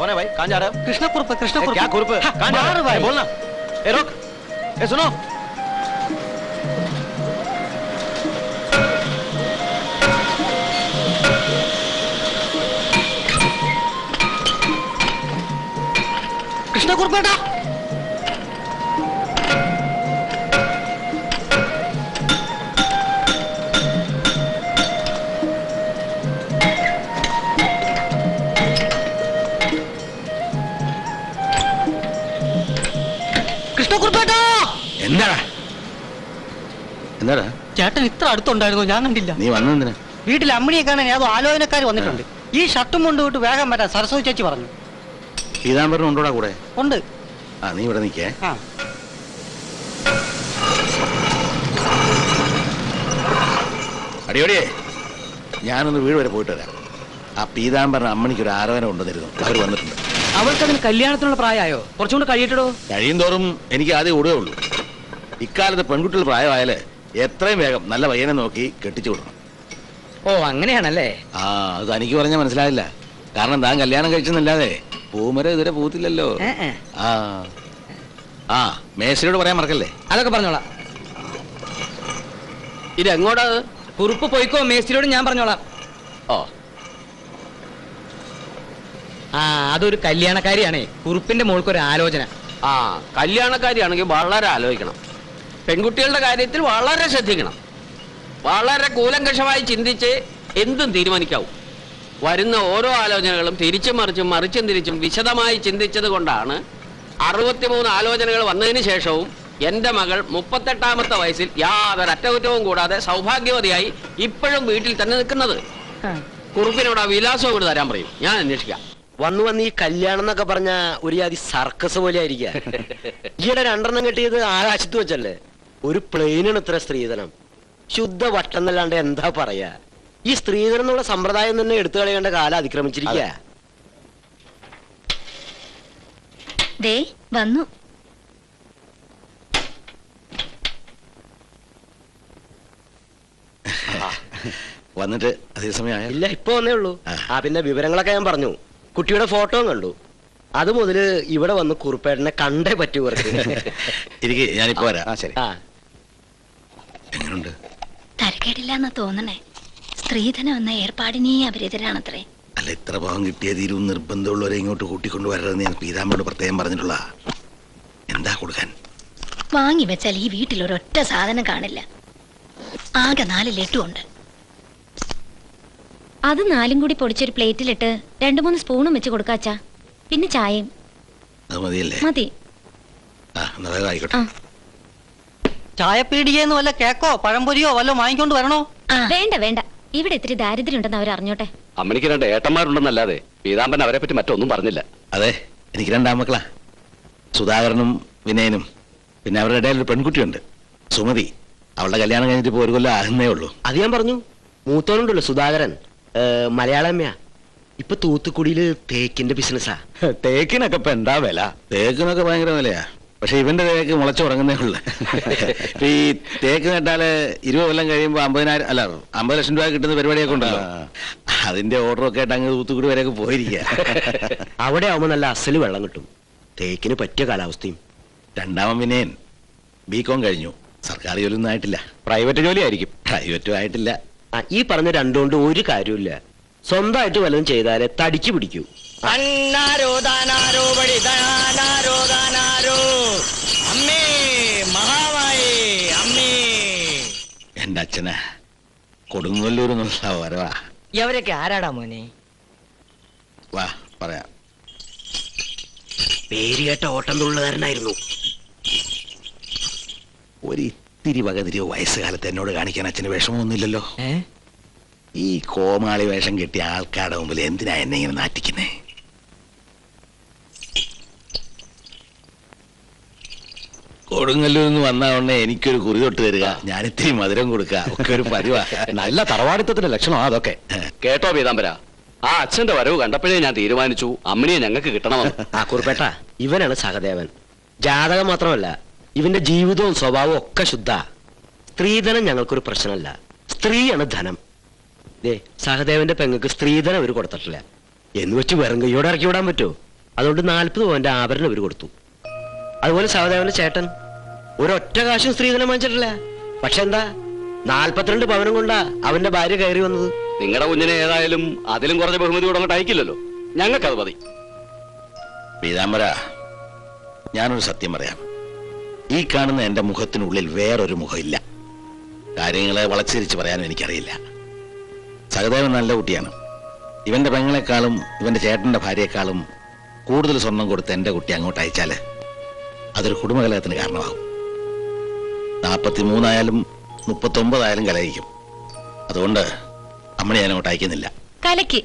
है भाई? कहाँ जा रहे हो? कृष्ण कुरुप क्या कुरुप? कहाँ जा रहे हो? बोलना। ए रुक, ए सुनो। कृष्ण कुरुप बेटा ചേട്ടൻ ഇത്ര അടുത്തുണ്ടായിരുന്നു ഞാൻ കണ്ടില്ല. നീ വന്നെന്തിനാ? വീട്ടിൽ അമ്മിണിയെ കാണാൻ ഏതോ ആലോചനക്കാർ വന്നിട്ടുണ്ട്. ഈ ഷർട്ടും കൊണ്ട് വിട്ട് വേഗം വരാൻ സരസ്വതി ചേച്ചി പറഞ്ഞു. പീതാംബരൻ ഉണ്ടോടാ കൂടെ? ഉണ്ട്. ആ നീ ഇവിടെ നിൽക്കേ. അടിയോടിയേ, ഞാനൊന്ന് വീട് വരെ പോയിട്ട് വരാം. ആ പീതാംബരൻ അമ്മണിക്ക് ഒരു ആലോചന ഉണ്ടെന്നിരുന്നു. അവർ വന്നിട്ടുണ്ട്. അവൾക്കതിന് കല്യാണത്തിനുള്ള പ്രായമായോ? കുറച്ചുകൂടെ കഴിയട്ടോ. കഴിയും തോറും എനിക്ക് ആദ്യം ഓടുകയേ ഉള്ളൂ. ഇക്കാലത്ത് പെൺകുട്ടികൾ പ്രായമായാല് എത്രയും വേഗം നല്ല പയ്യനെ നോക്കി കെട്ടിച്ചു കൊടുക്കണം. ഓ അങ്ങനെയാണല്ലേ? ആ അത് തനിക്ക് പറഞ്ഞാൽ മനസ്സിലാവില്ല. കാരണം താൻ കല്യാണം കഴിച്ചെന്നല്ലാതെ പൂമര ഇതുവരെ പൂത്തില്ലല്ലോ. ആ ആ മേശയോട് പറയാൻ മറക്കല്ലേ. അതൊക്കെ പറഞ്ഞോളാം. ഇതെങ്ങോട്ടാ? കുറുപ്പ് പോയിക്കോ, മേസ്തിരിയോട് ഞാൻ പറഞ്ഞോളാം. ഓ ആ അതൊരു കല്യാണക്കാരിയാണേ. കുറുപ്പിന്റെ മോൾക്കൊരു ആലോചന. ആ കല്യാണക്കാരിയാണെങ്കിൽ വളരെ ആലോചിക്കണം. പെൺകുട്ടികളുടെ കാര്യത്തിൽ വളരെ ശ്രദ്ധിക്കണം. വളരെ കൂലങ്കഷമായി ചിന്തിച്ച് എന്തും തീരുമാനിക്കാവും. വരുന്ന ഓരോ ആലോചനകളും തിരിച്ചും മറിച്ചും മറിച്ചും തിരിച്ചും വിശദമായി ചിന്തിച്ചത് കൊണ്ടാണ് 63 ആലോചനകൾ വന്നതിന് ശേഷവും എൻ്റെ മകൾ 38ാമത്തെ വയസ്സിൽ യാതൊരു അറ്റകുറ്റവും കൂടാതെ സൗഭാഗ്യവതിയായി ഇപ്പോഴും വീട്ടിൽ തന്നെ നിൽക്കുന്നത്. കുറുപ്പിനോട് ആ വിലാസവും കൂടി തരാൻ പറയും, ഞാൻ അന്വേഷിക്കാം. വന്ന് ഈ കല്യാണം എന്നൊക്കെ പറഞ്ഞ ഒരു ജാതി സർക്കസ് പോലെ ആയിരിക്കാം. ഈയിടെ 2 കെട്ടിയത് ആകാശത്ത് വെച്ചല്ലേ. ഒരു പ്ലെയിനാണ് ഇത്ര സ്ത്രീധനം. ശുദ്ധ വട്ടം എന്നല്ലാണ്ട് എന്താ പറയാ. ഈ സ്ത്രീധനം എന്നുള്ള സമ്പ്രദായം തന്നെ എടുത്തു കളയേണ്ട കാലം അതിക്രമിച്ചിരിക്കുക. വന്നു. വന്നിട്ട് അതേ സമയം ഇല്ല, ഇപ്പൊ വന്നേ ഉള്ളൂ. ആ പിന്നെ വിവരങ്ങളൊക്കെ ഞാൻ പറഞ്ഞു. കുട്ടിയുടെ ഫോട്ടോയും കണ്ടു. അത് മുതല് ഇവിടെ വന്ന് കുറുപ്പേട്ടനെ കണ്ടേ പറ്റൂ. ഇരിക്കെ, ഞാനിപ്പോ വരാം. ശരി. എങ്ങനുണ്ട്? തരക്കേടില്ലാന്ന് തോന്നണേ. സ്ത്രീധനം എന്ന ഏർപ്പാടിനേ അവരെതിരാണത്രേ. അല്ല, ഇത്ര ഭാഗം കിട്ടിയ തീരും നിർബന്ധമുള്ളവരെ ഇങ്ങോട്ട് കൂട്ടിക്കൊണ്ടു വരരുതെന്ന് ഞാൻ പീതാമ്പനോട് പ്രത്യേകം പറഞ്ഞിട്ടുള്ള. എന്താ കൊടുക്കാൻ? വാങ്ങി വെച്ചാൽ ഈ വീട്ടിൽ ഒരൊറ്റ സാധനം കാണില്ല. ആകെ 4 ലഡുണ്ട്. അത് 4ഉം കൂടി പൊടിച്ചൊരു പ്ലേറ്റിലിട്ട് 2-3 സ്പൂണും വെച്ച് കൊടുക്കാച്ചാ. പിന്നെ ചായയും. അത് മതിയല്ലേ? മതി. ആയിക്കോട്ടെ. ചായപ്പീടിയെന്ന് വല്ല കേക്കോ പഴംപൊരിയോ വല്ലോ വാങ്ങിക്കൊണ്ട് വരണോ? വേണ്ട വേണ്ട, ഇവിടെ ഇത്തിരി ദാരിദ്ര്യം ഉണ്ടെന്ന് അവരറിഞ്ഞോട്ടെ. അമ്മണിക്ക് 2 ഏട്ടന്മാരുണ്ടെന്നല്ലാതെ പീതാംബരൻ അവരെ പറ്റി മറ്റൊന്നും പറഞ്ഞില്ല. അതെ, എനിക്ക് 2 ആൺമക്കളാ, സുധാകരനും വിനയനും. പിന്നെ അവരുടെ ഇടയിൽ ഒരു പെൺകുട്ടിയുണ്ട്, സുമതി. അവളുടെ കല്യാണം കഴിഞ്ഞിട്ട് ഇപ്പൊ 1 കൊല്ലം ആകുന്നേ ഉള്ളൂ. അത് ഞാൻ പറഞ്ഞു. മൂത്തോനുണ്ടല്ലോ സുധാകരൻ, മലയാളമ്മയാ. ഇപ്പൊ തൂത്തുക്കുടിയില് തേക്കിന്റെ ബിസിനസ്സാ. തേക്കിനൊക്കെ ഇപ്പൊ എന്താ വില? തേക്കിനൊക്കെ ഭയങ്കര വിലയാ. പക്ഷെ ഇവന്റെ തേക്ക് മുളച്ചു തുടങ്ങുന്നേ ഉള്ളു. ഈ തേക്ക് നട്ടാല് 20 കൊല്ലം കഴിയുമ്പോ 50 ലക്ഷം രൂപ കിട്ടുന്ന പരിപാടിയൊക്കെ ഉണ്ടല്ലോ. അതിന്റെ ഓർഡറൊക്കെ ആയിട്ട് അങ്ങ് തൂത്തുക്കുടി വരെയൊക്കെ പോയിരിക്കുക. അവിടെ ആവുമ്പോ നല്ല അസല് വെള്ളം കിട്ടും. തേക്കിന് പറ്റിയ കാലാവസ്ഥയും. 2ാമൻ വിനയൻ ബികോം കഴിഞ്ഞു. സർക്കാർ ജോലിയൊന്നും ആയിട്ടില്ല. പ്രൈവറ്റ് ജോലി ആയിരിക്കും. പ്രൈവറ്റും ആയിട്ടില്ല. ഈ പറഞ്ഞ 2 കൊണ്ട് ഒരു കാര്യമില്ല. സ്വന്തമായിട്ട് വല്ലതും ചെയ്താലേ തടിച്ചു പിടിക്കൂ. എന്റെ അച്ഛന് കൊടുങ്ങല്ലൂർ എന്നുള്ള വരവാ. ഇവരൊക്കെ ആരാടാ മോനെ? വാ പറയാം. പേര് കേട്ട ഓട്ടം തുള്ളുകാരനായിരുന്നു. ഒരിത്തിരി വകതിരിയോ വയസ്സുകാലത്ത് എന്നോട് കാണിക്കാൻ അച്ഛന് വിഷമമൊന്നുമില്ലല്ലോ. ഈ കോമാളി വേഷം കെട്ടിയ ആൾക്കാരുടെ മുമ്പിൽ എന്തിനാ എന്നെ ഇങ്ങനെ നാറ്റിക്കുന്നേ? കൊടുങ്ങല്ലൂർ നിന്ന് വന്ന ഉടനെ എനിക്കൊരു കുറി തൊട്ട് തരിക, ഞാനിത്തിരി മധുരം കൊടുക്കുക, ഒക്കെ ഒരു പതിവാ. നല്ല തറവാടിത്തത്തിന്റെ ലക്ഷണമാ അതൊക്കെ. കേട്ടോ പീതാംബര, ആ അച്ഛന്റെ വരവ് കണ്ടപ്പോഴേ ഞാൻ തീരുമാനിച്ചു അമ്മിണിയെ ഞങ്ങൾക്ക് കിട്ടണമെന്ന്. ആ കുറുപ്പേട്ട, ഇവനാണ് സഹദേവൻ. ജാതകം മാത്രമല്ല, ഇവന്റെ ജീവിതവും സ്വഭാവവും ഒക്കെ ശുദ്ധ. സ്ത്രീധനം ഞങ്ങൾക്കൊരു പ്രശ്നമല്ല, സ്ത്രീയാണ് ധനം. സഹദേവന്റെ പെങ്ങൾക്ക് സ്ത്രീധനം അവർ കൊടുത്തിട്ടില്ല എന്ന് വെച്ച് വെറും കൈയോടെ ഇറക്കി വിടാൻ പറ്റുമോ? അതുകൊണ്ട് 40 പവന്റെ ആഭരണം ഇവർ കൊടുത്തു. അതുപോലെ സഹദേവന്റെ ചേട്ടൻ ഒരൊറ്റ കാശും സ്ത്രീധനം വാങ്ങിച്ചിട്ടില്ല. പക്ഷെ എന്താ 42 പവനും കൊണ്ടാ അവന്റെ ഭാര്യ കയറി വന്നത്. നിങ്ങളുടെ കുഞ്ഞിനെ ഏതായാലും അതിലും കുറഞ്ഞ ബഹുമതി കൂടെ അങ്ങോട്ട് അയക്കില്ലല്ലോ. ഞങ്ങൾക്കത് മതി. പീതാംബര, ഞാനൊരു സത്യം പറയാം. ഈ കാണുന്ന എന്റെ മുഖത്തിനുള്ളിൽ വേറൊരു മുഖമില്ല. കാര്യങ്ങളെ വളച്ചിരിച്ച് പറയാനും എനിക്കറിയില്ല. സഹദേവൻ നല്ല കുട്ടിയാണ്. ഇവന്റെ പെങ്ങളെക്കാളും ഇവന്റെ ചേട്ടന്റെ ഭാര്യയെക്കാളും കൂടുതൽ സ്വർണം കൊടുത്ത് എന്റെ കുട്ടി അങ്ങോട്ട് അയച്ചാല് അതൊരു കുടുംബകലഹത്തിന് കാരണമാകും. 43 ആയാലും 39 ആയാലും കലഹിക്കും. അതുകൊണ്ട് അമ്മണി ഞാൻ അങ്ങോട്ട് അയക്കുന്നില്ല. കലക്ക്.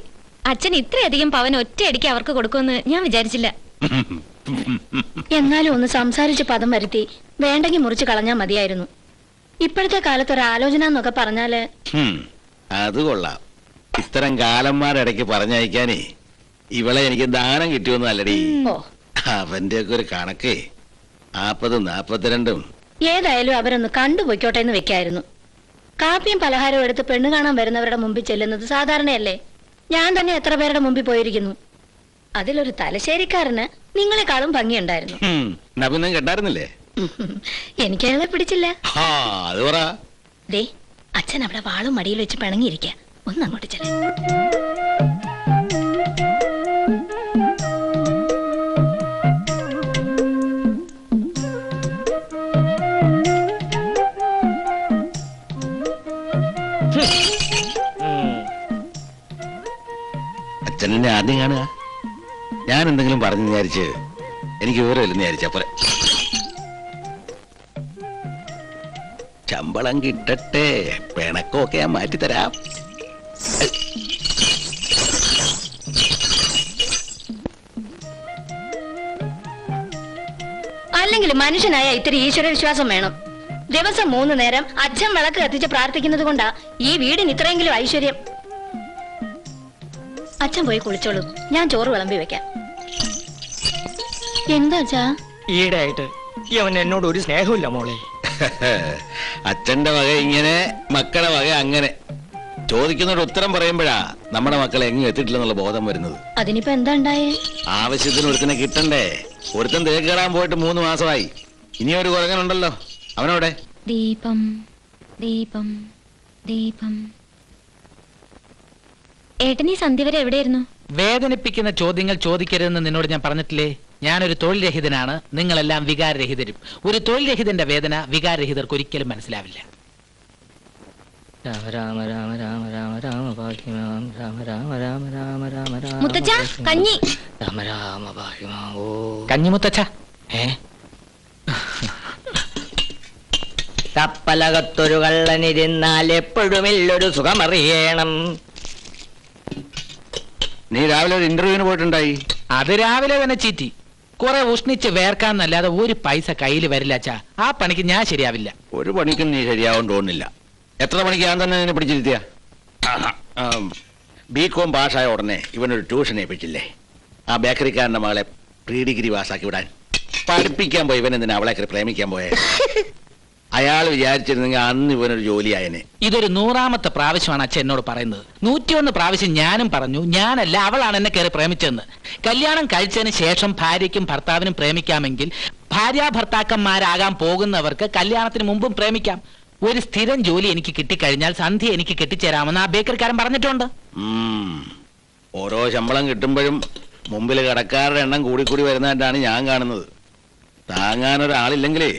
അച്ഛൻ ഇത്രയധികം പവൻ ഒറ്റയടിക്ക് അവർക്ക് കൊടുക്കുമെന്ന് ഞാൻ വിചാരിച്ചില്ല. എന്നാലും ഒന്ന് സംസാരിച്ച് പദം വരുത്തി വേണ്ടെങ്കിൽ മുറിച്ച് കളഞ്ഞാൽ മതിയായിരുന്നു. ഇപ്പോഴത്തെ കാലത്ത് ഒരു ആലോചന എന്നൊക്കെ പറഞ്ഞാല് അത് കൊള്ളാം. ഇത്തരം കാലന്മാരിടയ്ക്ക് പറഞ്ഞയക്കാനേ ഇവളെ എനിക്ക് ദാനം കിട്ടിയൊന്നും അല്ലടി. അവന്റെ ഒക്കെ ഒരു കണക്കേ 40, 42. ഏതായാലും അവരൊന്ന് കണ്ടുപോയിക്കോട്ടെ എന്ന് വെക്കായിരുന്നു. കാപ്പിയും പലഹാരവും എടുത്ത് പെണ്ണ് കാണാൻ വരുന്നവരുടെ മുമ്പിൽ ചെല്ലുന്നത് സാധാരണയല്ലേ? ഞാൻ തന്നെ എത്ര പേരുടെ മുമ്പിൽ പോയിരിക്കുന്നു. അതിലൊരു തലശ്ശേരിക്കാരന് നിങ്ങളെക്കാളും ഭംഗിയുണ്ടായിരുന്നു. നബിന്നും കേട്ടായിരുന്നില്ലേ? എനിക്കയാളെ പിടിച്ചില്ല. അത് പറ. ദേ, അച്ഛൻ അവിടെ വാളും മടിയിൽ വെച്ച് പിണങ്ങിയിരിക്ക. ഒന്ന് അങ്ങോട്ട് ചെല്ല. അച്ഛനെ ആദ്യം കാണുക. ഞാൻ എന്തെങ്കിലും പറഞ്ഞു വിചാരിച്ച് എനിക്ക് വിവരമില്ലെന്ന് വിചാരിച്ചാ പോരെ. ശമ്പളം കിട്ടട്ടെ, പിണക്കമൊക്കെ ഞാൻ മാറ്റിത്തരാം. അല്ലെങ്കിൽ മനുഷ്യനായ ഇത്തിരി ഈശ്വര വിശ്വാസം വേണം. ദിവസം 3 നേരം അച്ഛൻ വിളക്ക് കത്തിച്ച് പ്രാർത്ഥിക്കുന്നത് കൊണ്ടാ ഈ വീടിന് ഇത്രയെങ്കിലും ഐശ്വര്യം. അച്ഛൻ പോയി കുളിച്ചോളൂ, ഞാൻ ചോറ് വിളമ്പി വെക്കാം. എന്താ അച്ഛാ? ഈയിടെ ആയിട്ട് അവൻ എന്നോട് ഒരു സ്നേഹമില്ല മോളെ. അച്ഛന്റെ വക ഇങ്ങനെ, മക്കളുടെ വക അങ്ങനെ. ചോദിക്കുന്നൊരു ഉത്തരം പറയുമ്പോഴാ നമ്മുടെ മക്കളെ എങ്ങും എത്തിയിട്ടില്ലെന്നുള്ള ബോധം വരുന്നത്. അതിനിപ്പോ എന്താ ഉണ്ടായേ? ആവശ്യത്തിന് ഒരുത്തനെ കിട്ടണ്ടേ? ഒരുത്തൻ തേക്ക് കയറാൻ പോയിട്ട് 3 മാസമായി. ഇനിയൊരു കുരങ്ങനുണ്ടല്ലോ, അവനോടെ? ദീപം ദീപം ദീപം. ഏട്ടനീ സന്ധ്യ വരെ എവിടെയായിരുന്നു? വേദനിപ്പിക്കുന്ന ചോദ്യങ്ങൾ ചോദിക്കരുതെന്ന് നിന്നോട് ഞാൻ പറഞ്ഞിട്ടില്ലേ? ഞാനൊരു തൊഴിൽ രഹിതനാണ്, നിങ്ങളെല്ലാം വികാരരഹിതരും. ഒരു തൊഴിൽ രഹിതന്റെ വേദന വികാരരഹിതർക്ക് ഒരിക്കലും മനസ്സിലാവില്ല. രാമ രാമ രാമ രാമ രാമ രാമ ഭാഗ്യമാം രാമ രാമ രാമ രാമ രാമ രാമ മുത്തച്ഛ, കഞ്ഞി. രാമ രാമ ഭാഗ്യമാം. ഓ കഞ്ഞി മുത്തച്ഛ. കപ്പലകത്തൊരു കള്ളനിരുന്നാൽ എപ്പോഴുമില്ലൊരു സുഖമറിയണം. നീ രാവിലെ ഒരു ഇന്റർവ്യൂവിന് പോയിട്ടുണ്ടായി. അത് രാവിലെ തന്നെ ചീറ്റി. കുറെ ഉഷ്ണിച്ച് വേർക്കാന്നല്ലാതെ ഒരു പൈസ കയ്യിൽ വരില്ല അച്ഛാ. ആ പണിക്ക് ഞാൻ ശരിയാവില്ല. ഒരു പണിക്കും നീ ശരിയാവാൻ തോന്നുന്നില്ല. എത്ര മണിക്ക് ഞാൻ തന്നെ നിന്നെ പിടിച്ചിരുത്തിയ? BCom പാസ്സായ ഉടനെ ഇവനൊരു ട്യൂഷൻ ഏൽപ്പിച്ചില്ലേ? ആ ബേക്കറിക്കാരന്റെ മകളെ പ്രീ ഡിഗ്രി പാസ്സാക്കി വിടാൻ പഠിപ്പിക്കാൻ പോയി. ഇവൻ എന്തിനാ അവളെ പ്രേമിക്കാൻ പോയെ? അയാൾ വിചാരിച്ചിരുന്നെങ്കിൽ അന്ന് ഇവനൊരു ജോലിയായനെ. ഇതൊരു 100ാമത്തെ പ്രാവശ്യമാണ് അച്ഛൻ എന്നോട് പറയുന്നത്. 101 പ്രാവശ്യം ഞാനും പറഞ്ഞു ഞാനല്ല, അവളാണ് എന്നെ കയറി പ്രേമിച്ചതെന്ന്. കല്യാണം കഴിച്ചതിന് ശേഷം ഭാര്യയ്ക്കും ഭർത്താവിനും പ്രേമിക്കാമെങ്കിൽ ഭാര്യാഭർത്താക്കന്മാരാകാൻ പോകുന്നവർക്ക് കല്യാണത്തിന് മുമ്പും പ്രേമിക്കാം. ഒരു സ്ഥിരം ജോലി എനിക്ക് കിട്ടിക്കഴിഞ്ഞാൽ സന്ധ്യ എനിക്ക് കെട്ടിച്ചേരാമെന്ന് ആ ബേക്കറിക്കാരൻ പറഞ്ഞിട്ടുണ്ട്. ഓരോ ശമ്പളം കിട്ടുമ്പോഴും മുമ്പിൽ കടക്കാരുടെ എണ്ണം കൂടിക്കൂടി വരുന്നതായിട്ടാണ് ഞാൻ കാണുന്നത്. താങ്ങാനൊരാളില്ലെങ്കിലേ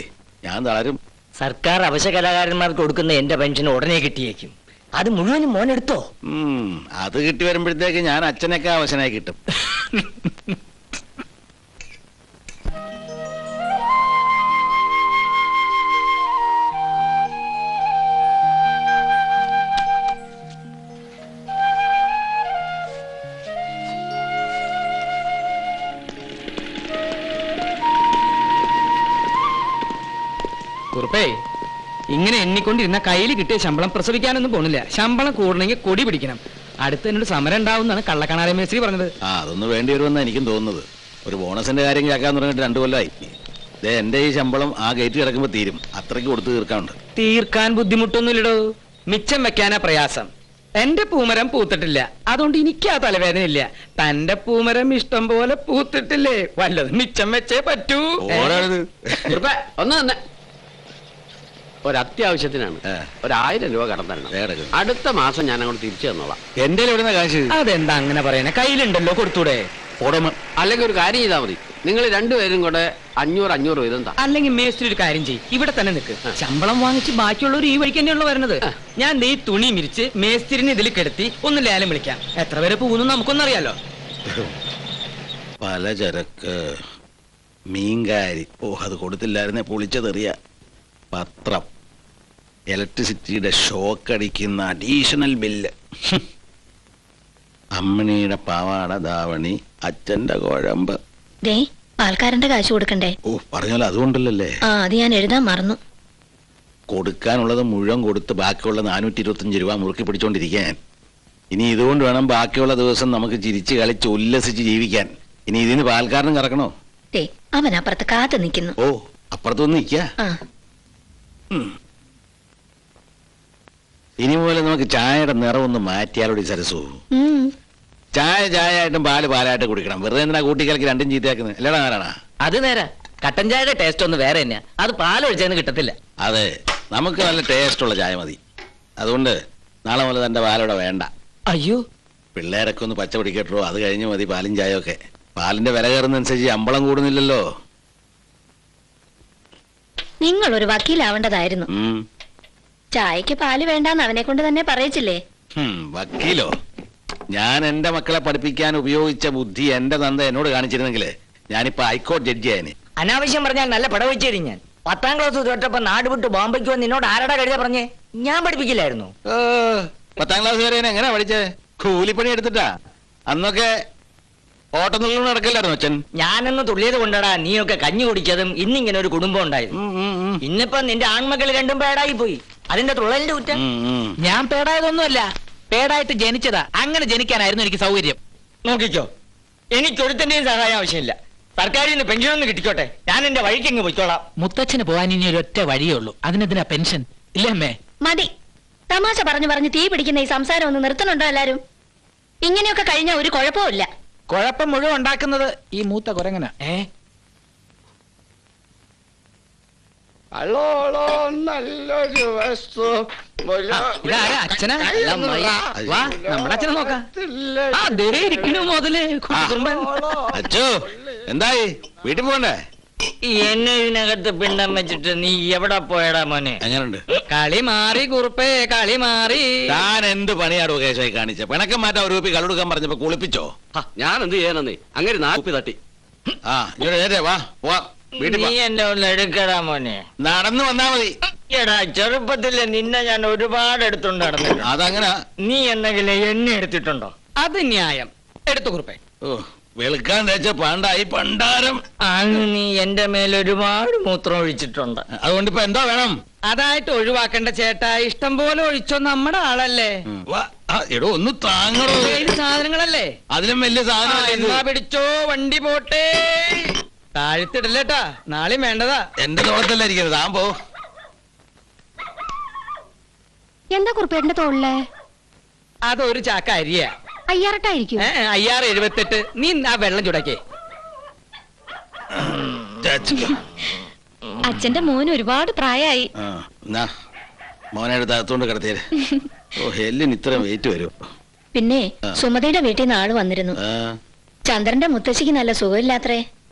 ഞാൻ തളരും. സർക്കാർ അവശ്യ കലാകാരന്മാർക്ക് കൊടുക്കുന്ന എന്റെ പെൻഷൻ ഉടനെ കിട്ടിയേക്കും. അത് മുഴുവനും മോനെടുത്തോ? അത് കിട്ടി വരുമ്പോഴത്തേക്ക് ഞാൻ അച്ഛനൊക്കെ അവശനായി കിട്ടും. കുറുപ്പേ, ഇങ്ങനെ എണ്ണിക്കൊണ്ടിരുന്ന കയ്യിൽ കിട്ടിയ ശമ്പളം പ്രസവിക്കാനൊന്നും പോണില്ല. ശമ്പളം കൂടണമെങ്കിൽ കൊടി പിടിക്കണം. അടുത്ത് എന്നോട് സമരം ഉണ്ടാവുന്നാണ് കള്ളക്കണാര മേസ്ത്രി പറഞ്ഞത്. അതൊന്ന് വേണ്ടി വരുമെന്നാണ് എനിക്കും തോന്നുന്നത്. ഒരു ബോണസിന്റെ കാര്യം കേൾക്കാൻ തുടങ്ങിയിട്ട് 2 കൊല്ലമായി. എന്റെ ഈ ശമ്പളം ആ ഗേറ്റ് കിടക്കുമ്പോ തീരും. അത്രയ്ക്ക് കൊടുത്ത് തീർക്കാനുണ്ട്. തീർക്കാൻ ബുദ്ധിമുട്ടൊന്നുമില്ലടോ, മിച്ചം വെക്കാനാ പ്രയാസം. എന്റെ പൂമരം പൂത്തിട്ടില്ല, അതുകൊണ്ട് എനിക്ക് ആ തലവേദന ഇല്ല. തന്റെ പൂമരം ഇഷ്ടം പോലെ പൂത്തിട്ടില്ലേ, വല്ലതും മിച്ചം വെച്ചേ പറ്റൂ. കുറുപ്പേ, ഒന്ന് തന്നെ ഒരത്യാവശ്യത്തിനാണ്. 1000 രൂപ കടം തരണം. അടുത്ത മാസം ഞാൻ അങ്ങോട്ട് തിരിച്ചു തന്നോളാം. എന്റെ എവിടുന്ന കാശ്? അതെന്താ അങ്ങനെ പറയണേ, കയ്യിലുണ്ടല്ലോ, കൊടുത്തൂടെ? അല്ലെങ്കിൽ ഒരു കാര്യം ചെയ്താൽ മതി, നിങ്ങൾ രണ്ടുപേരും കൂടെ 500 വീതം താ. അല്ലെങ്കിൽ മേസ്ത്രി ഒരു കാര്യം ചെയ്യും, ഇവിടെ തന്നെ നിൽക്ക്. ശമ്പളം വാങ്ങിച്ച് ബാക്കിയുള്ളവർ ഈ വഴിക്ക് തന്നെയുള്ള വരുന്നത്. ഞാൻ ഈ തുണി മിരിച്ച് മേസ്ത്രിനെ ഇതിൽ കിടത്തി ഒന്ന് ലേലം വിളിക്കാം. എത്ര പേരെ പോകുന്നു നമുക്കൊന്നറിയാലോ. പലചരക്ക്, മീൻകാരി, അത് കൊടുത്തില്ലായിരുന്നേ പൊളിച്ചതെറിയ. പത്രം, ഇലക്ട്രിസിറ്റിയുടെ ഷോക്ക് അടിക്കുന്ന അഡീഷണൽ ബില്ല്, അമ്മിണിയുടെ പാവാട ധാവണി, അച്ഛന്റെ കുഴമ്പ്. ആൾക്കാരന്റെ കാശ് കൊടുക്കണ്ടേ? പറഞ്ഞാലും അതുകൊണ്ടല്ലേ. അത് ഞാൻ എഴുതാൻ മറന്നു. കൊടുക്കാനുള്ളത് മുഴുവൻ കൊടുത്ത് ബാക്കിയുള്ള 425 രൂപ മുറുക്കി പിടിച്ചോണ്ടിരിക്കാൻ. ഇനി ഇതുകൊണ്ട് വേണം ബാക്കിയുള്ള ദിവസം നമുക്ക് ചിരിച്ച് കളിച്ച് ഉല്ലസിച്ച് ജീവിക്കാൻ. ഇനി ഇതിന് പാൽക്കാരനും കറക്കണോ? അവൻ അപ്പുറത്ത് കാത്തു നിൽക്കുന്നു. അപ്പുറത്തൊന്നും നിൽക്ക. ഇനി പോലെ നമുക്ക് ചായയുടെ നിറമൊന്ന് മാറ്റിയാലോടി സരസു. ചായ ആയിട്ടും പാലായിട്ട് കുടിക്കണം. വെറുതെ എന്തിനാ കൂട്ടിക്കലക്ക് രണ്ടും ചീത്തയാക്കുന്നത്? അല്ലേടാ നാരായണ? അത് നേരെ, കട്ടൻ ചായയുടെ ടേസ്റ്റ് ഒന്ന് വേറെ തന്നെയാ. അത് പാലൊഴിച്ചതിന് കിട്ടത്തില്ല. അതെ, നമുക്ക് നല്ല ടേസ്റ്റ് ഉള്ള ചായ മതി. അതുകൊണ്ട് നാളെ മുതൽ തന്റെ പാലോടെ വേണ്ട. അയ്യോ, പിള്ളേരൊക്കെ ഒന്ന് പച്ച പിടിക്കട്ടോ, അത് കഴിഞ്ഞ് മതി പാലും ചായയൊക്കെ. പാലിന്റെ വില കയറുന്നതനുസരിച്ച് അമ്പളം കൂടുന്നില്ലല്ലോ. നിങ്ങൾ ഒരു വക്കീലാവേണ്ടതായിരുന്നു. ചായക്ക് പാല് വേണ്ടാന്ന് അവനെ കൊണ്ട് തന്നെ പറയിച്ചില്ലേ? വക്കീലോ? ഞാൻ എന്റെ മക്കളെ പഠിപ്പിക്കാൻ ഉപയോഗിച്ച ബുദ്ധി എന്റെ തന്ത എന്നോട് കാണിച്ചിരുന്നെങ്കിലേ ഞാനിപ്പോ ഹൈക്കോടതി ജഡ്ജിയായനെ. അനാവശ്യം പറഞ്ഞാൽ നല്ല പടവെച്ചു തരും ഞാൻ. 10ാം ക്ലാസ് തൊട്ടപ്പോ നാട് വിട്ട് ബോംബെക്ക് വന്ന് നിന്നോട് ആരടാ കഴുത പറഞ്ഞേ? ഞാൻ പഠിപ്പിക്കില്ലായിരുന്നു. 10ാം ക്ലാസ് വരെ എങ്ങനെ പഠിച്ചേ? കൂലിപ്പണി എടുത്തിട്ടാ. അന്നൊക്കെ ഓട്ടം നടക്കില്ലായിരുന്നു അച്ഛൻ. ഞാനൊന്ന് തുള്ളിയത് കൊണ്ടാടാ നീയൊക്കെ കഞ്ഞി കുടിച്ചതും ഇന്നിങ്ങനെ ഒരു കുടുംബം ഉണ്ടായത്. ഇന്നിപ്പോ നിന്റെ ആൺമക്കൾ രണ്ടും പേടായി പോയി. അതിന്റെ തുള്ളലിന്റെ കുറ്റം. ഞാൻ പേടായതൊന്നുമല്ല, പേടായിട്ട് ജനിച്ചതാ. അങ്ങനെ ജനിക്കാനായിരുന്നു എനിക്ക് സൗകര്യം. നോക്കിക്കോ, എനിക്കൊരുത്തന്റെയും സഹായം ആവശ്യമില്ല. സർക്കാരിൽ നിന്ന് പെൻഷനൊന്നും കിട്ടിക്കോട്ടെ, ഞാൻ എന്റെ വഴിക്കങ്ങ് പോയിക്കോളാം. മുത്തച്ഛന് പോകാൻ ഇനി ഒരൊറ്റ വഴിയേ ഉള്ളൂ. അതിനെന്തിനാ പെൻഷൻ? ഇല്ലേ അമ്മേ? മതി, തമാശ പറഞ്ഞു തീ പിടിക്കുന്ന ഈ സംസാരം ഒന്ന് നിർത്തണുണ്ടോ എല്ലാരും? ഇങ്ങനെയൊക്കെ കഴിഞ്ഞാൽ ഒരു കുഴപ്പമില്ല. കുഴപ്പം മുഴുവൻ ഉണ്ടാക്കുന്നത് ഈ മൂത്ത കുരങ്ങന. നല്ലൊരു വസ്തു. അച്ഛനാ? വാ, നമ്മുടെ അച്ഛനെ നോക്കാം. അച്ഛോ, എന്തായി? വീട്ടിൽ പോകണ്ടേ? എന്നെ ഇതിനകത്ത് പിണ്ടം വെച്ചിട്ട് നീ എവിടെ പോയടാ മോനെ? എങ്ങനുണ്ട്? കളി മാറി കുറുപ്പേ, കളി മാറി. താൻ എന്ത് പണിയാടോ കേശായി കാണിച്ച? പിണക്കം മാറ്റാ ഒരു രൂപ കള്ളുടുക്കാൻ പറഞ്ഞപ്പോ കുളിപ്പിച്ചോ? ഞാൻ എന്ത് ചെയ്യാനേ? അങ്ങനെ 4 തട്ടി. വാ പോവാ. നീ എന്നെ ഒന്ന് എടുക്കടാ മോനെ. നടന്നു വന്നാ മതി. എടാ, ചെറുപ്പത്തില് നിന്നെ ഞാൻ ഒരുപാട് എടുത്തോണ്ട് നടന്നു. അതങ്ങനെ. നീ എന്തെങ്കിലും എന്നെ എടുത്തിട്ടുണ്ടോ? അത് ന്യായം. എടുത്തു കുറുപ്പേ. വെളുക്കാൻ തേച്ച പണ്ടായി പണ്ടാരം. അന്ന് നീ എന്റെ മേൽ ഒരുപാട് മൂത്രം ഒഴിച്ചിട്ടുണ്ട്. അതുകൊണ്ട് ഇപ്പൊ എന്താ വേണം? അതായിട്ട് ഒഴിവാക്കേണ്ട ചേട്ടാ, ഇഷ്ടം പോലെ ഒഴിച്ചോ, നമ്മുടെ ആളല്ലേ. എടോ ഒന്ന് താങ്ങടോ. സാധനങ്ങളല്ലേ? അതിലും വലിയ സാധനം. എന്നാ പിടിച്ചോ, വണ്ടി പോട്ടെ. താഴ്ത്തിടല്ലേട്ടാ, നാളെയും വേണ്ടതാ. എന്റെ തോളത്തല്ലായിരിക്കരുത്, താൻ പോ. എന്താ കുറുപ്പേട്ടന്റെ തോളിലെ? അതൊരു ചാക്ക അരിയാ. 5000 678. നീ ആ വെള്ളം ചൂടാക്കേ. അച്ഛന്റെ മോന് ഒരുപാട് പ്രായമായി. മോനെ എടുത്ത് അകത്തോണ്ട് കിടത്തിയത്. എല്ലിന് ഇത്ര വെയിറ്റ് വരും. പിന്നെ സുമതിയുടെ വീട്ടിൽ നിന്ന് ആള് വന്നിരുന്നു. ചന്ദ്രന്റെ മുത്തശ്ശിക്ക് നല്ല സുഖമില്ലാത്രേ.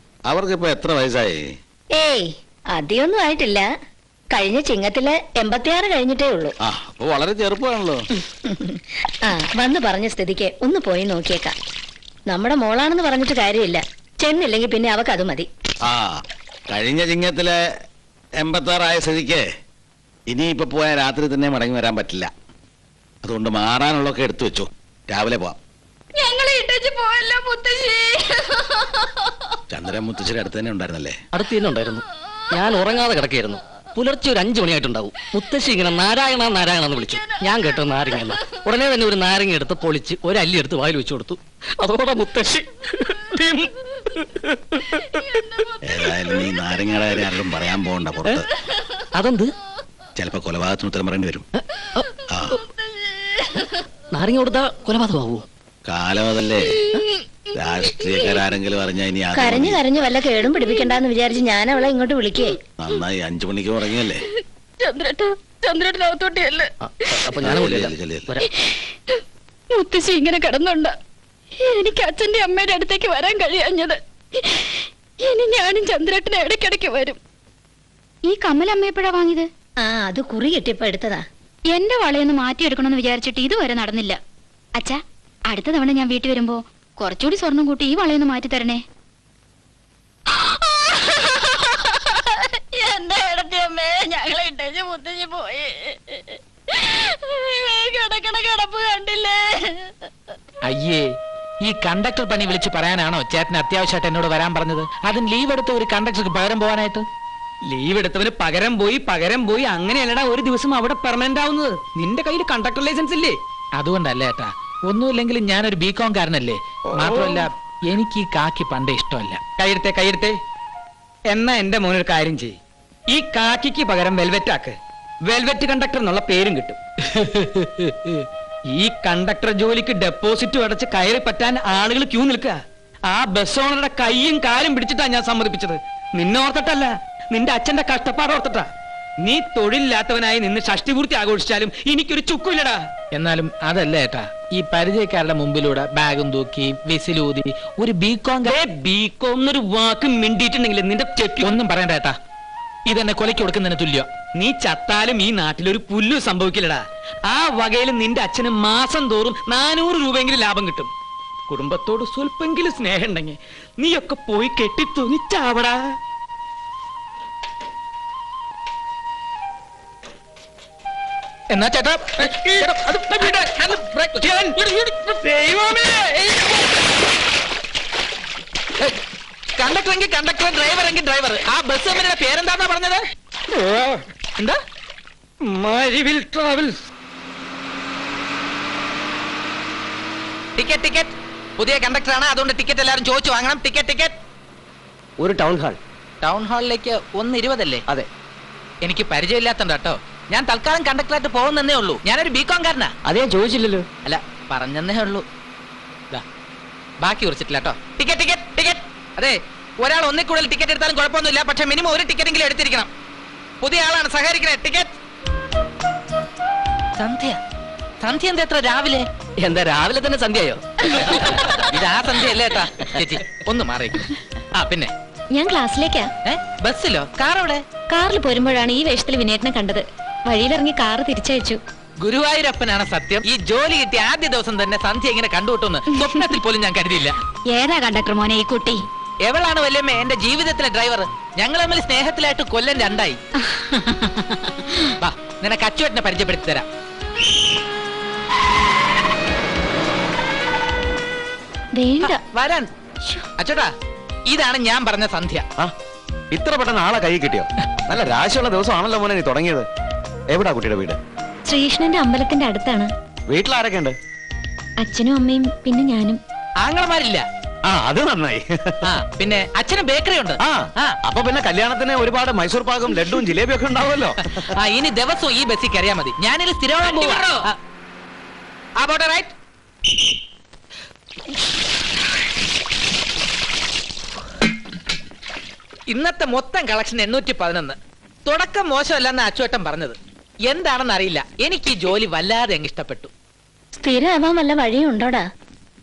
അവർക്കിപ്പോ എത്ര വയസ്സായി? ഏയ്, അധികമൊന്നും ആയിട്ടില്ല. കഴിഞ്ഞ ചിങ്ങത്തില് 86 കഴിഞ്ഞിട്ടേ ഉള്ളൂ. അപ്പൊ വളരെ ചെറുപ്പമാണല്ലോ. വന്ന് പറഞ്ഞ സ്ഥിതിക്ക് ഒന്ന് പോയി നോക്കിയേക്കാം. നമ്മുടെ മോളാണെന്ന് പറഞ്ഞിട്ട് കാര്യമില്ല. ചെന്നില്ലെങ്കിൽ പിന്നെ അവക്ക് അത് മതി. കഴിഞ്ഞ ചിങ്ങത്തിലെ 86 ആയ സ്ഥിതിക്ക് ഇനിയിപ്പൊ പോയാൽ രാത്രി തന്നെ മടങ്ങി വരാൻ പറ്റില്ല. അതുകൊണ്ട് മാറാനുള്ളതൊക്കെ എടുത്തു വെച്ചു. രാവിലെ പോവാം. ചന്ദ്രൻ മുത്തശ്ശിയുടെ അടുത്ത് തന്നെ ഉണ്ടായിരുന്നല്ലേ? അടുത്ത് തന്നെ ഉണ്ടായിരുന്നു. ഞാൻ ഉറങ്ങാതെ കിടക്കായിരുന്നു. പുലർച്ചെ ഒരു 5 മണിയായിട്ടുണ്ടാവും. മുത്തശ്ശി ഇങ്ങനെ നാരായണ നാരായണ എന്ന് വിളിച്ചു. ഞാൻ കേട്ടോ നാരങ്ങ. ഉടനെ തന്നെ ഒരു നാരങ്ങ എടുത്ത് പൊളിച്ച് ഒരു അല്ലി എടുത്ത് വായിൽ വെച്ചു കൊടുത്തു. അതോടെ മുത്തശ്ശി. ഏതായാലും ഈ നാരങ്ങയുടെ കാര്യം ആരോടും പറയാൻ പോകണ്ട പുറത്ത്. അതെന്ത്? ചിലപ്പോ കൊലപാതകത്തിന് ഉത്തരം പറയേണ്ടി വരും. നാരങ്ങ കൊടുത്താ കൊലപാതകമാവോ? കാലം അതല്ലേ, രാഷ്ട്രീയക്കാരെങ്കിലും അറിഞ്ഞാ ഇനി കരഞ്ഞു കരഞ്ഞു വല്ല കേടും പിടിപ്പിക്കണ്ടെന്ന് വിചാരിച്ച് ഞാൻ അവളെ ഇങ്ങോട്ട് വിളിക്കേ. നന്നായി 5 മണിക്ക് ഉറങ്ങിയല്ലേ. ചന്ദ്രേട്ടനകത്തോട്ടിയല്ലേ അപ്പൊ ഞാൻ മുത്തശ്ശി ഇങ്ങനെ കിടന്നുണ്ട്. എനിക്ക് അച്ഛന്റെ അമ്മയുടെ അടുത്തേക്ക് വരാൻ കഴിയാഞ്ഞത്. ഇനി ഞാനും ചന്ദ്രേട്ടനെ ഇടയ്ക്കിടയ്ക്ക് വരും. ഈ കമ്മൽ അമ്മ എപ്പോഴാ വാങ്ങിയത്? അത് കുറി കിട്ടിയപ്പോ എടുത്തതാ. എന്റെ വളയൊന്ന് മാറ്റിയെടുക്കണമെന്ന് വിചാരിച്ചിട്ട് ഇതുവരെ നടന്നില്ല. അച്ഛാ, അടുത്ത തവണ ഞാൻ വീട്ടിൽ വരുമ്പോ കുറച്ചുകൂടി സ്വർണം കൂട്ടി ഈ വളയൊന്ന് മാറ്റി തരണേ. എന്റെ ഇടത്തിയമ്മേ, ഞങ്ങളെ ഇട്ടേച്ച് മുത്തശ്ശി പോയി. കിടക്കണ കിടപ്പ് കണ്ടില്ലേ? അയ്യേ, ഈ കണ്ടക്ടർ പണി വിളിച്ച് പറയാനാണോ ചേട്ടന് അത്യാവശ്യമായിട്ട് എന്നോട് വരാൻ പറഞ്ഞത്? അതിന് ലീവ് എടുത്ത ഒരു കണ്ടക്ടർക്ക് പകരം പോകാനായിട്ട്? ലീവ് എടുത്തവന് പകരം പോയി അങ്ങനെയല്ലടാ ഒരു ദിവസം അവിടെ പെർമനന്റ് ആവുന്നത്. നിന്റെ കയ്യിൽ കണ്ടക്ടർ ലൈസൻസ് ഇല്ലേ? അതുകൊണ്ടല്ലേ ഏട്ടാ, ഒന്നുമില്ലെങ്കിലും ഞാനൊരു ബികോം കാരനല്ലേ. മാത്രമല്ല എനിക്ക് ഈ കാക്കി പണ്ടേ ഇഷ്ടമല്ല. കൈയെടുത്തേ. എന്നാ എന്റെ മോനൊരു കാര്യം ചെയ്യ്, ഈ കാക്കിക്ക് പകരം വെൽവെറ്റ് ആക്ക്. വെൽവെറ്റ് കണ്ടക്ടർ എന്നുള്ള പേരും കിട്ടും. ഈ കണ്ടക്ടർ ജോലിക്ക് ഡെപ്പോസിറ്റ് അടച്ച് കയറി പറ്റാൻ ആളുകൾ ക്യൂ നിൽക്കുക. ആ ബസ് ഓണറുടെ കൈയും കാലും പിടിച്ചിട്ടാ ഞാൻ സമ്മതിപ്പിച്ചത്. നിന്നെ ഓർത്തിട്ടല്ല, നിന്റെ അച്ഛന്റെ കഷ്ടപ്പാട് ഓർത്തിട്ടാ. നീ തൊഴിലില്ലാത്തവനായി നിന്ന് ഷഷ്ടിപൂർത്തി ആഘോഷിച്ചാലും എനിക്കൊരു ചുക്കില്ലടാ. എന്നാലും അതല്ല ഏട്ടാ, ഈ പരിചയക്കാരുടെ മുമ്പിലൂടെ ബാഗും തൂക്കി വിസിലൂതി ഒരു ബികോം എന്നൊരു വാക്ക് മിണ്ടിയിട്ടുണ്ടെങ്കിൽ നിന്റെ ചെപ്പി ഒന്നും പറയണ്ട ഏട്ടാ. ഇതെന്നെ കൊലയ്ക്ക് കൊടുക്കുന്നതിന് തുല്യം. നീ ചത്താലും ഈ നാട്ടിലൊരു പുല്ലും സംഭവിക്കില്ലടാ. ആ വകയിൽ നിന്റെ അച്ഛന് മാസം തോറും 400 രൂപയെങ്കിലും ലാഭം കിട്ടും. കുടുംബത്തോട് സ്വല്പെങ്കിലും സ്നേഹം ഉണ്ടെങ്കിൽ നീയൊക്കെ പോയി കെട്ടിത്തൊന്നിച്ചാവടാ. എന്നാ ചേട്ടാ കണ്ടക്ടർ എങ്കിൽ കണ്ടക്ടർ, ഡ്രൈവർ എങ്കിൽ ഡ്രൈവർ. ആ ബസ് കമ്പനിയുടെ പേരെന്താന്നാ പറഞ്ഞത്? എന്താ? മരിവിൽ ട്രാവൽസ്. ടിക്കറ്റ്. പുതിയ കണ്ടക്ടറാണ്, അതുകൊണ്ട് ടിക്കറ്റ് എല്ലാവരും ചോദിച്ചു വാങ്ങണം. ടിക്കറ്റ്. ഒരു ടൗൺ ഹാളിലേക്ക് 1:20 അതെ. എനിക്ക് പരിചയമില്ലാത്തണ്ട് കേട്ടോ. ഞാൻ തൽക്കാലം കണ്ടക്ടറായിട്ട് പോകുന്നേ ഉള്ളൂ. ഞാനൊരു ബികോം കാരനാ. അത് ഞാൻ ചോദിച്ചില്ലല്ലോ. അല്ല, പറഞ്ഞെന്നേ ഉള്ളൂ. ബാക്കി കുറിച്ചിട്ടില്ല കേട്ടോ. ടിക്കറ്റ്. അതെ, ഒരാൾ ഒന്നിൽ കൂടുതൽ ടിക്കറ്റ് എടുത്താലും കുഴപ്പമൊന്നുമില്ല. പക്ഷെ മിനിമം ഒരു ടിക്കറ്റെങ്കിലും എടുത്തിരിക്കണം. പുതിയ ആളാണ്, സഹകരിക്കണേ. ടിക്കറ്റ്. സന്ധ്യ എന്താ എത്ര രാവിലെ? എന്താ രാവിലെ തന്നെ സന്ധ്യയോ? ഇത് ആ സന്ധ്യ അല്ലേ ഏട്ടാ? ചേച്ചി ഒന്ന് മാറി. പിന്നെ ഞാൻ ക്ലാസ്സിലേക്കാ. ബസ്സിലോ? കാർ എവിടെ? കാറിൽ പോരുമ്പോഴാണ് ഈ വേഷത്തിൽ വിനേട്ടനെ കണ്ടത്. വഴിയിലിറങ്ങി കാറ് തിരിച്ചയച്ചു. ഗുരുവായൂരപ്പനാണ് സത്യം. ഈ ജോലി കിട്ടിയ ആദ്യ ദിവസം തന്നെ സന്ധ്യ ഇങ്ങനെ കണ്ടുകിട്ടുമെന്ന് സ്വപ്നത്തിൽ പോലും ഞാൻ കരുതിയില്ല. ഏതാ കണ്ടക്ടർ മോനെ ഈ കുട്ടി? എവളാണ് വല്യമ്മ എന്റെ ജീവിതത്തിലെ ഡ്രൈവർ. ഞങ്ങൾ തമ്മിൽ സ്നേഹത്തിലായിട്ട് കൊല്ലം 2 വാ, നിനക്ക് അച്ചുവേട്ടനെ പരിചയപ്പെടുത്തി തരാം. വേണ്ട വരാൻ. അച്ചോട്ടാ, ഇതാണ് ഞാൻ പറഞ്ഞ സന്ധ്യ. ഇത്ര പെട്ടെന്ന് ആളെ കൈ കിട്ടിയോ? നല്ല രാശിയുള്ള ദിവസമാണല്ലോ മോനെ നീ തുടങ്ങിയത്. എവിടാ കുട്ടിയുടെ വീട്? ശ്രീകൃഷ്ണന്റെ അമ്പലത്തിന്റെ അടുത്താണ്. വീട്ടിലാരൊക്കെ ഉണ്ട്? അച്ഛനും അമ്മയും പിന്നെ ഞാനും. ആങ്ങളമാരില്ല. അത് നന്നായി. പിന്നെ അച്ഛന് ബേക്കറി ഉണ്ട്. അപ്പൊ പിന്നെ കല്യാണത്തിന് ഒരുപാട് മൈസൂർ പാകം, ലഡുവും ജിലേബിയും ഒക്കെ ഉണ്ടാവുമല്ലോ. ഇനി ദിവസവും ഈ ബസ്സിൽ കയറിയാ മതി. ഞാനിൽ സ്ഥിരമാകാൻ പോവാ. റൈറ്റ്. ഇന്നത്തെ മൊത്തം കളക്ഷൻ 811. തുടക്കം മോശമല്ലെന്ന് അച്ചുവേട്ടൻ പറഞ്ഞത്. എന്താണെന്ന് അറിയില്ല, എനിക്ക് ഈ ജോലി വല്ലാതെ അങ്ങ് ഇഷ്ടപ്പെട്ടു. സ്ഥിരമാവാൻ വല്ല വഴിയുണ്ടോടാ?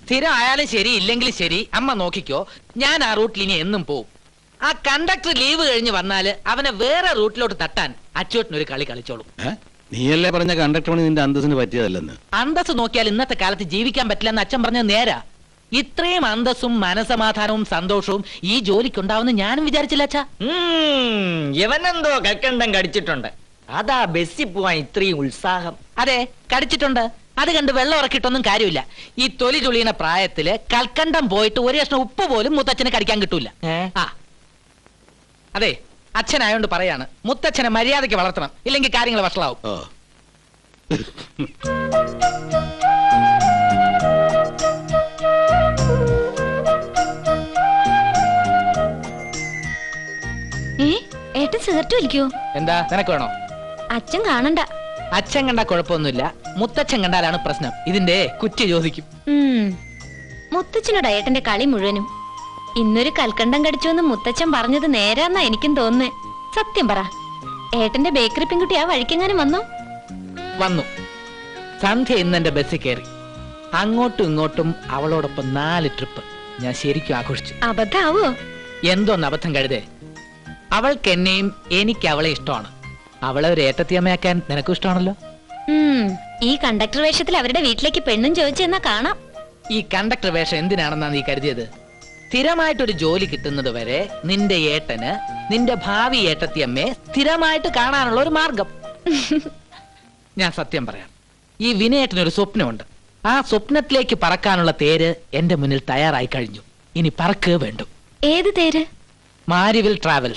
സ്ഥിരം ആയാലും ശരി, ഇല്ലെങ്കിലും ശരി, അമ്മ നോക്കിക്കോ. ഞാൻ ആ റൂട്ടിൽ ഇനി എന്നും പോവും. ആ കണ്ടക്ടർ ലീവ് കഴിഞ്ഞ് വന്നാല് അവനെ വേറെ റൂട്ടിലോട്ട് തട്ടാൻ അച്ചുവേട്ടൻ ഒരു കളി കളിച്ചോളും. നീയല്ലേ പറഞ്ഞ കണ്ടക്ടർ പണി നിന്റെ അന്തസ്സിന് പറ്റിയതല്ലെന്ന്. അന്തസ് നോക്കിയാൽ ഇന്നത്തെ കാലത്ത് ജീവിക്കാൻ പറ്റില്ലെന്ന് അച്ഛൻ പറഞ്ഞത് നേരാ. ഇത്രയും അന്തസ്സും മനസമാധാനവും സന്തോഷവും ഈ ജോലിക്കുണ്ടാവുന്ന ഞാനും വിചാരിച്ചില്ല അച്ഛാ. ഇവനെന്തോ കൽക്കണ്ടം കടിച്ചിട്ടുണ്ട്, അതാ ബസ്സിൽ പോവാൻ ഇത്രയും ഉത്സാഹം. അതെ, കടിച്ചിട്ടുണ്ട്. അത് കണ്ട് വെള്ളം ഇറക്കിയിട്ടൊന്നും കാര്യമില്ല. ഈ തൊലി ചുളിയുന്ന പ്രായത്തില് കൽക്കണ്ടം പോയിട്ട് ഒരു കഷ്ണം ഉപ്പ് പോലും മുത്തച്ഛന് കടിക്കാൻ കിട്ടൂല. അതെ, അച്ഛനായോണ്ട് പറയാണ്, മുത്തച്ഛനെ മര്യാദയ്ക്ക് വളർത്തണം, ഇല്ലെങ്കിൽ കാര്യങ്ങൾ വഷളാവും. ഏട്ടൻ സിഗരറ്റ് വലിക്കോ? എന്താ, നിനക്ക് വേണോ? അച്ഛൻ കാണണ്ട. അച്ഛൻ കണ്ടാ കുഴപ്പമൊന്നുമില്ല, മുത്തച്ഛൻ കണ്ടാലാണ് പ്രശ്നം. ഇതിന്റെ കുറ്റി ചോദിക്കും. മുത്തച്ഛനോട് ഏട്ടന്റെ കളി മുഴുവനും. ഇന്നൊരു കൽക്കണ്ടം കടിച്ചുവെന്ന് മുത്തച്ഛൻ പറഞ്ഞത് നേരാന്നാ എനിക്കും തോന്നുന്നേ. സത്യം പറ, ഏട്ടന്റെ ബേക്കറി പെൺകുട്ടി ആ വഴിക്കെങ്ങാനും വന്നോ? വന്നു. സന്ധ്യ ഇന്ന് എന്റെ ബസ്സിൽ കയറി. അങ്ങോട്ടും ഇങ്ങോട്ടും അവളോടൊപ്പം 4 ട്രിപ്പ് ഞാൻ ശരിക്കും ആഘോഷിച്ചു. അബദ്ധാവോ? എന്തോന്ന് അബദ്ധം കഴുതേ. അവൾക്ക് എന്നെയും എനിക്ക് അവളെ ഇഷ്ടമാണ്. അവളെ ഒരു ഏട്ടത്തിയമ്മയാക്കാൻ നിനക്കും ഇഷ്ടമാണല്ലോ. ഈ കണ്ടക്ടർ വേഷത്തിൽ അവരുടെ വീട്ടിലേക്ക് പെണ്ണും ചോദിച്ചെന്നാ കാണാം. ഈ കണ്ടക്ടർ വേഷം എന്തിനാണെന്നാ നീ കരുതിയത്? സ്ഥിരമായിട്ടൊരു ജോലി കിട്ടുന്നത് വരെ നിന്റെ ഏട്ടന് നിന്റെ ഭാവി ഏട്ടത്തിയമ്മയെ സ്ഥിരമായിട്ട് കാണാനുള്ള ഒരു മാർഗം. ഞാൻ സത്യം പറയാം, ഈ വിനയേട്ടനൊരു സ്വപ്നമുണ്ട്. ആ സ്വപ്നത്തിലേക്ക് പറക്കാനുള്ള തേര് എന്റെ മുന്നിൽ തയ്യാറായി കഴിഞ്ഞു. ഇനി പറക്കുക വേണ്ടു. ഏത് തേര്? മാരിവിൽ ട്രാവൽസ്.